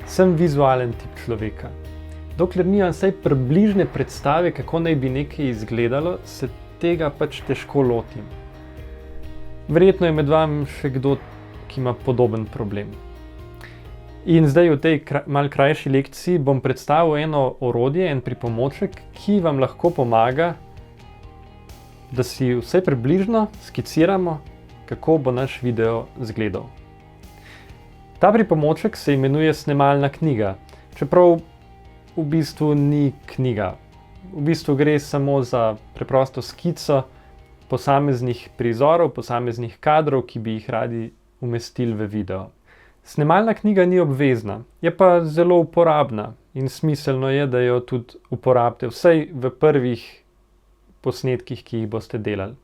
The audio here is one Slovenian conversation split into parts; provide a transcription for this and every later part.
Sem vizualen tip človeka. Dokler nimam vsaj približne predstave, kako naj bi nekaj izgledalo, se tega pač težko lotim. Verjetno je med vami še kdo, ki ima podoben problem. In zdaj v tej malo krajši lekciji bom predstavil eno orodje, en pripomoček, ki vam lahko pomaga, da si vsaj približno skiciramo, kako bo naš video izgledal. Ta pripomoček se imenuje snemalna knjiga, čeprav v bistvu ni knjiga. V bistvu gre samo za preprosto skico posameznih prizorov, posameznih kadrov, ki bi jih radi umestili v video. Snemalna knjiga ni obvezna, je pa zelo uporabna in smiselno je, da jo tudi uporabite, vsaj v prvih posnetkih, ki jih boste delali.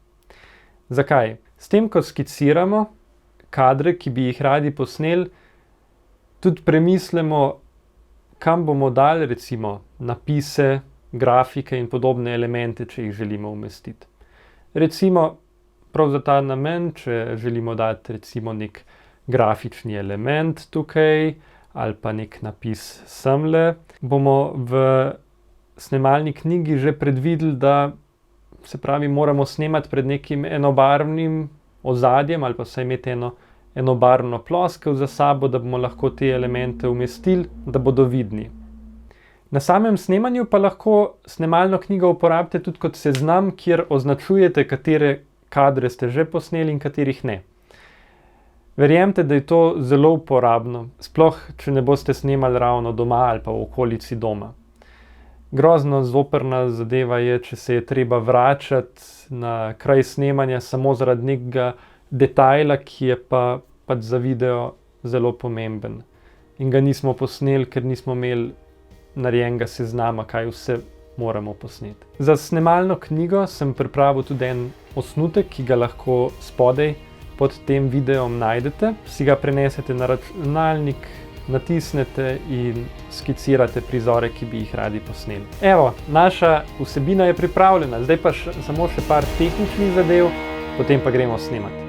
Zakaj? S tem, ko skiciramo kadre, ki bi jih radi posneli, tudi premislimo, kam bomo dali recimo napise, grafike in podobne elemente, če jih želimo umestiti. Recimo, prav za ta namen, če želimo dati recimo nek grafični element tukaj ali pa nek napis semle, bomo v snemalni knjigi že predvideli, da se pravi, moramo snemati pred nekim enobarvnim ozadjem ali pa vsaj imeti enobarvno ploskev za sabo, da bomo lahko te elemente umestili, da bodo vidni. Na samem snemanju pa lahko snemalno knjigo uporabite tudi kot seznam, kjer označujete, katere kadre ste že posneli in katerih ne. Verjemite, da je to zelo uporabno, sploh če ne boste snemali ravno doma ali pa v okolici doma. Grozno zoprna zadeva je, če se je treba vračati na kraj snemanja samo zaradi nekega detajla, ki je pa pač za video zelo pomemben. In ga nismo posneli, ker nismo imeli narejenega seznama, kaj vse moramo posneti. Za snemalno knjigo sem pripravil tudi en osnutek, ki ga lahko spodaj pod tem videom najdete. Si ga prenesete na računalnik, natisnete in skicirate prizore, ki bi jih radi posneli. Evo, naša vsebina je pripravljena, zdaj pa samo še par tehničnih zadev, potem pa gremo snemati.